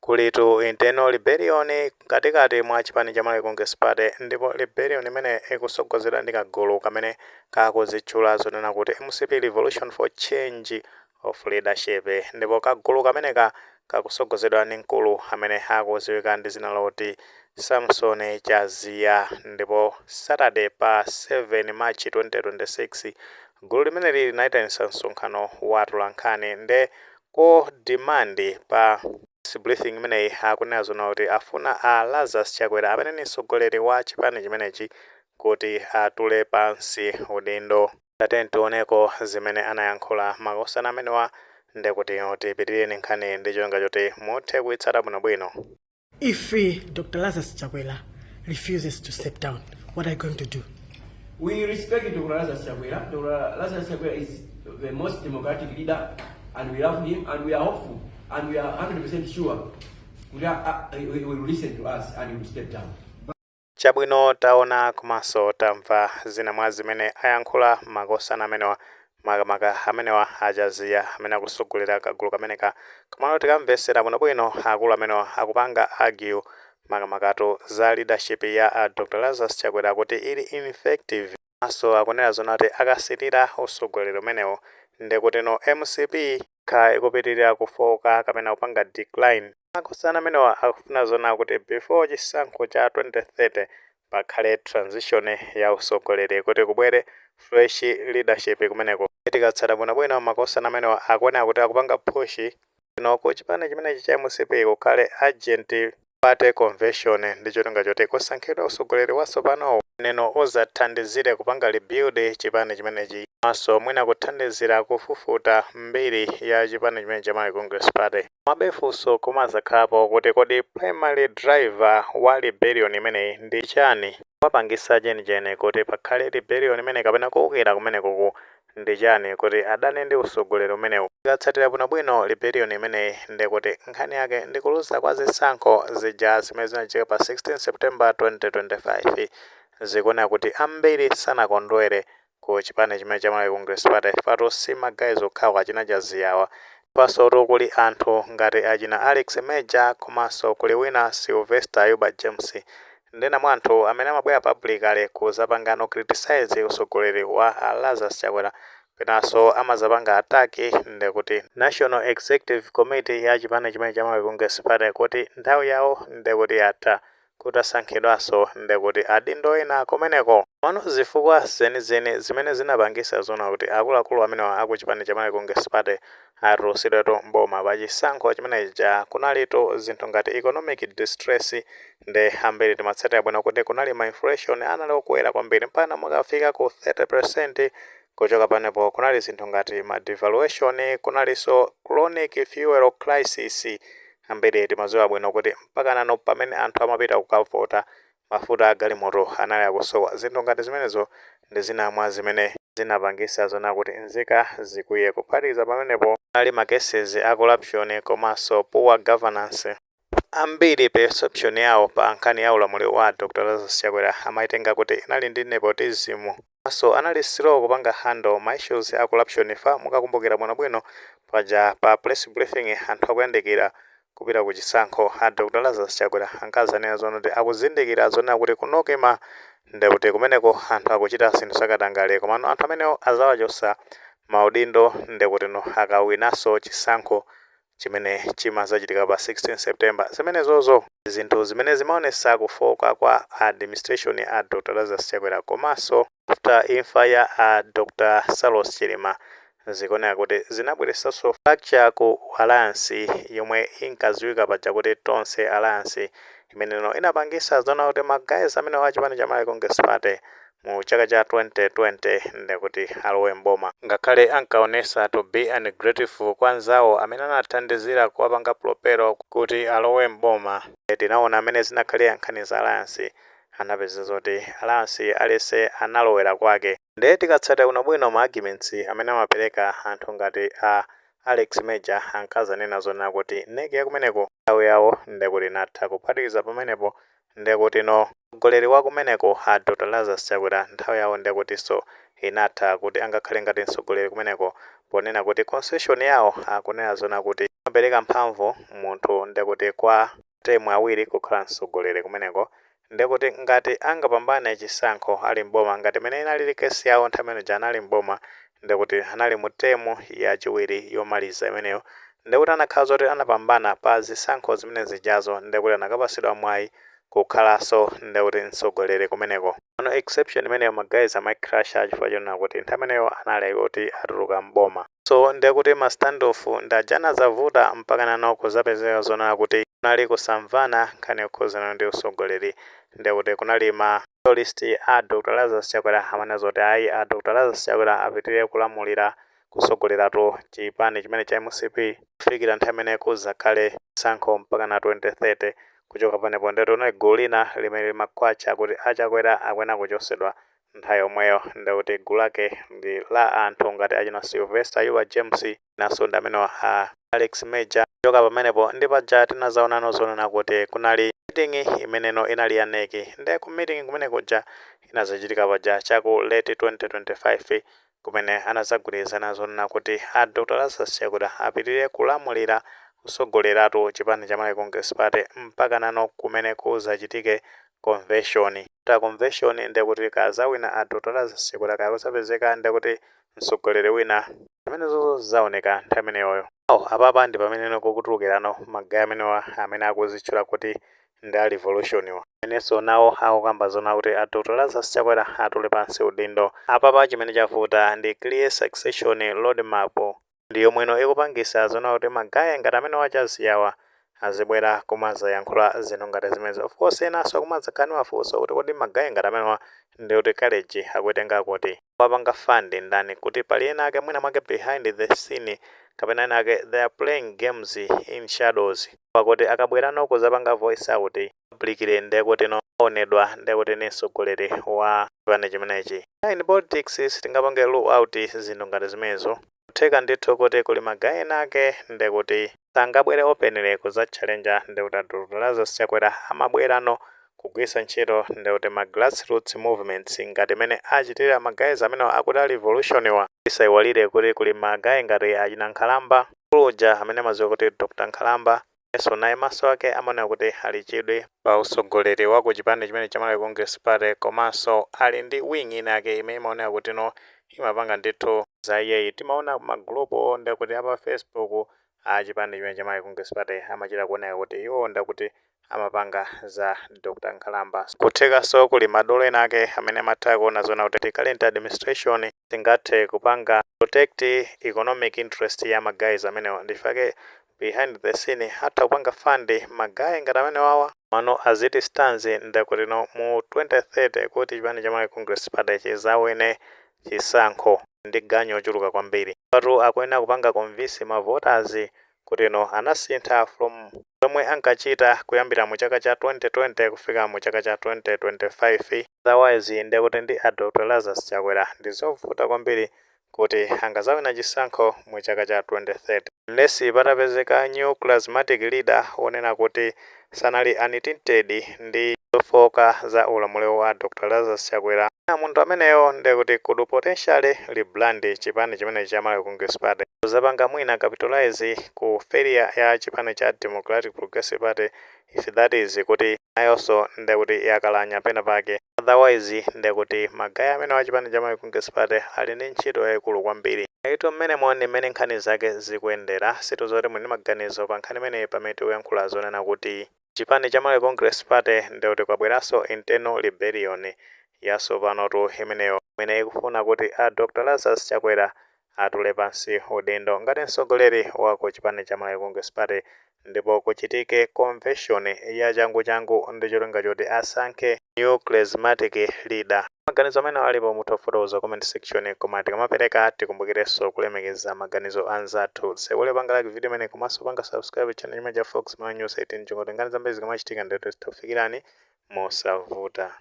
kulitu internal rebellion katikati mwa chipani cha Malawi Congress Party, ndipo rebellion imene ikusogozedwa ndi kagulu kamene kakuzitchula zonena kuti MCP Revolution for Change of Leadership, ndipo kagulu kameneka kakusogozedwa ndi mkulu amene akudziwika ndi zina loti Samson Chaziya. Ndipo Saturday pa 7 March 2026 gulu limeneli linayitanitsa msonkhano wa atolankhani nde ko demand pa briefing imeneyi akunena zona kuti afuna a Lazarus Chakwera amene ni mtsogoleri wa chipani chimenechi kuti atule pansi udindo. Tioneko zimene anayankhula makosana amenewa nde kuti tipitirire nkhani ndi cholinga choti muthe kuitsata bwinobwino. If Dr. Lazarus Chakwera refuses to step down, what are you going to do? We respect Dr. Lazarus Chakwera. Dr. Lazarus Chakwera is the most democratic leader, and we love him, and we are hopeful, and we are 100% sure he will listen to us and he will step down. Chabwino taona komanso tamva zina mwa zimene ayankhula makosana amenewa makamaka amenewa Achaziya amene akusogolera kagulu kameneka kamalo tikamvesera bwinobwino akulu amenewa akupanga argue makamakatu za leadership ya Dr. Lazarus Chakwera kuti ili ineffective. Maso akunena zona kuti akasirira usogolero umenewo nde kuti no MCP ikupitirira kufoka kapena kupanga decline. Makosana amenewa akufuna zona kuti before chisankho cha 2030 pakhale transition ya usogoleri kuti kubwere fresh leadership kumeneko. Tikatsata bwinobwino makosana amenewa akuoneka kuti akupanga push ku chipani chimenechi cha MCP kukhale urgent party convention ndi cholinga choti kusankhidwa usogoleri watsopano neno uzathandizire kupanga rebuild chipani chimenechi maso mwina kuthandizira kufufuta mbiri ya chipani chimenechi cha Malawi Congress Party. Mabefuso kumazakhalapo kuti kodi primary driver wa rebellion imeneyi ndi chani, wapangisa chenicheni kuti pakhale rebellion imene kapena kuwukira kumeneko ndi chani kuti adane ndi usogolero umenewu. Tikatsatira bwinobwino rebellion imeneyi ndi kuti nkhani yake ndi kuluza kwa zisankho zija zimene zinachitika pa 16 September 2025 zikuoneka kuti ambiri sanakondwere ku chipani chimene cha Malawi Congress Party pato simagayizo okhawo achina Chaziyawa pasoto kuli anthu ngati achina Alex Major komanso kuli wina Sylvester Ayuba James ndena mwa anthu amene amabwera publicly kuzapangano criticize usogoleri wa Lazarus Chakwera penanso amazapanga ataki ndi kuti National Executive Committee ya chipani chimene cha Malawi Congress Party kuti nthawi yawo ndi kuti yatha kuti asankhidwanso ndi kuti adindo ena kumeneko. Pano zifukwa zenizeni zimene zinapangisa zona kuti akuluakulu amenewa aku chipani cha Malawi Congress Party atulusidwetu mboma pa chisankho chimenechi cha kunalito zinthu ngati economic distress ndi ambiri timatsatira bwino kuti kunali ma inflation anali okwera kwambiri mpaka mukafika ku 30%. Kuchoka panepo kunali zinthu ngati ma devaluation, kunalinso chronic fuel crisis. Ambiri timadziwa bwino kuti mpaka nano pamene anthu amapita kukavota mafuta agalimoto anali akusowa. Zinthu ngati zimenezo ndi zina mwa zimene zinapangisa zona kuti nzika zikwiye kuphatikiza pamenepo ali ma cases a corruption komanso poor governance. Ambiri perception yawo pa nkhani ya ulamuliro wa Dr. Lazarus Chakwera amaitenga kuti inali ndi nepotism. So anali slow kupanga handle ma issues a corruption fa mukakumbukira bwinobwino paja pa press briefing anthu akuyandikira kupita ku chisankho a Dr. Lazarus Chakwera ankazanena zona kuti akuzindikira zona kuti kunokema ndi kuti kumeneko anthu akuchita zinthu zakatangale komano anthu amenewo azawachosa maudindo ndi kuti no akawinaso chisankho chimene chimazachitika pa 16 September. Zimenezozo zinthu zimene zimaonesa kufoka kwa administration a Dr. Lazarus Chakwera komanso after imfa ya Dr. Salos Chilima zikuoneka kuti zinabweresanso fracture ku alliance yomwe inkaziwika paja kuti tonse alliance imeneno inapangisa zona kuti magayizi amene wa chipani cha Malawi Congress Party mu chaka cha 2020 ndi kuti alowe mboma ngakhale ankaonesa to be ungrateful kwa nzawo amene anathandizira kuwapanga propero kuti alowe mboma. Tinaona amene zinakhalira nkhani za alliance anapeza zoti alliance alese analowera kwake. Ndiye tikatsata bwinobwino ma arguments amene amapereka anthu ngati Alex Major ankazanena zona kuti neke kumeneko nthawi yawo ndi kuti natha kuphatikiza pamenepo ndi kuti no mtsogoleri wa kumeneko a Dr. Lazarus Chakwera nthawi yawo ndi kuti so inatha kuti angakhale ngati mtsogoleri kumeneko ponena kuti constitution yawo akunena zona kuti amapereka mphamvu munthu ndekuti kwa temu awiri kukhala mtsogoleri kumeneko, ndekuti ngati angapambane chisankho ali mboma ngati mene inalili kesi yawo nthawi imene anali mboma, ndekuti anali mu temu yachiwiri yomaliza imeneyo, ndekuti anakhala zoti anapambana pa zisankho zimene zijazo, ndekuti anakapasidwa mwayi kukhalanso ndekuti mtsogoleri kumeneko. Ono exception imeneyo magayizi amayikrasha chifukwa chonena kuti nthawi imeneyo anali kuti atuluka mboma. So ndekuti ma standoff ndajana zavuta mpaka nano kuzapezeka zonena kuti kunali kusamvana nkhani yokhuzana ndi utsogoleri, ndekuti kunali ma list a Dr. Lazarus Chakwera amene zoti ayi a Dr. Lazarus Chakwera apitirire kulamulira kusogoleratu chipani chimene cha MCP kufikira nthawi imene kuzakhale chisankho mpaka na 2030. Kuchoka panepo ndeto unali gulu lina limene limakwacha kuti Achakwera akwena kuchosedwa nthawi yomweyo, ndekuti gulu lake ndi la anthu ngati achina Sylvester Yuba James naso ndi amene wa Alex Major. Kuchoka pamenepo ndi paja tinazaonano zonena kuti kunali meeting imeneno inali ya NEC, ndi ku meeting kumene kuja inazachitika paja chaku late 2025 kumene anazagwirizana zonena kuti a Dr. Lazarus Chakwera apitirire kulamulira kusogoleratu chipani cha Malawi Congress Party mpaka nano kumene kuzachitike convention. Ta convention ndekuti kazawina a Dr. Lazarus Chakwera kakusapezeka ndekuti mtsogoleri wina amene zozo zaoneka nthawi imeneyoyo. Apapa ndi pamene kukutulukirano magayi amenewa amene akuzitchula kuti ndi a revolution amenenso nawo akukamba zona kuti a Dr. Lazarus Chakwera atule pansi udindo. Apapa chimene chavuta ndi clear succession roadmap ndi yomweno ikupangisa zona kuti magayi ngati amene wachaziyawa azibwera kumazayankhula zinthu ngati zimezi. Of course enanso kumadzakaniwa funso kuti kodi magayi ngati amenewa ndi kuti college akutenga kuti wapanga fund ndani, kuti pali ena ake mwina mwake behind the scene kapena ena ake they are playing games in shadows, pakuti akabwerano kuzapanga voice out publicly ndekuti noonedwa ndekuti ni mtsogoleri wa chipani chimenechi. In politics sitingapange rule out zinthu ngati zimenezo. Kutheka ndithu kuti kuli magayi ena ake ndekuti sangabwere openly kuza challenge ndekuti Dr. Lazarus Chakwera amabwerano kugwisa ntchito ndekuti ma grassroots movements ngati mene achitira magayizi amene akuti a revolution wa isaiwalire kuti kuli magayi ngati achina Nkhalamba Kuluja amene amadziwa kuti Dr. Nkhalamba eso naye maso ake amaona kuti ali chidwi pa usogoleri wa ku chipani chimene cha Malawi Congress Party, komanso ali ndi wing inake imene imaoneka kuti no imapanga ndithu za iyeyi. Timaona magrupu ndekuti apa Facebook chipani chimene cha Malawi Congress Party amachita kuoneka kuti iwo ndekuti amapanga za Dr. Nkhalamba. Kuthekanso kuli madolo ena ake amene amatha kuona zona kuti current administration tingathe kupanga protect economic interest ya magayizi amenewa, ndifake behind the scene hata kupanga fund magayi ngati amene wawa mano aziti stanzi ndekuti no mu 2030 kuti chipani cha Malawi Congress Party chizawine chisankho ndi ganyo ochuluka kwambiri. Patu akuyenera kupanga convince ma voters kuti no anasintha from zomwe ankachita kuyambira mu chaka cha 2020 kufika mu chaka cha 2025. Otherwise ndekuti ndi a Dr. Lazarus Chakwera ndizovuta kwambiri kuti angazawina chisankho mu chaka cha 2030 unless patapezeka new charismatic leader onena kuti sanali untainted ndi zofoka za ulamuliro wa Dr. Lazarus Chakwera. Munthu ameneyo ndekuti could potentially rebrand chipani chimene cha Malawi Congress Party kuzapanga mwina capitalize ku failure ya chipani cha Democratic Progressive Party, if that is kuti nayonso ndekuti yakalanya pena pake. Otherwise ndekuti magayi amene wa chipani cha Malawi Congress Party ali ndi ntchito yayikulu kwambiri. Ito mmenemo ndi mmene nkhani zake zikuyendera. Situ zoti muli maganizo pa nkhani imene pamene tikuyankhula zonena kuti chipani cha Malawi Congress Party ndekuti kwabweranso internal rebellion yaso panotu imeneyo imene ikufuna kuti a Dr. Lazarus Chakwera atule pansi udindo ngati mtsogoleri wa ku chipani cha Malawi Congress Party, ndipo kuchitike convention ya changu ndi cholinga choti asankhe new charismatic leader. Maganizo amene alipo mutafotokoza comment section, koma tikamapereka tikumbukirenso kulemekeza maganizo anzathu. Sewole panga like video imene komanso panga subscribe channel imene cha Fox Malawi News 18 chingoti ngani zambiri zikamachitika ndithu zitafikirani mosavuta.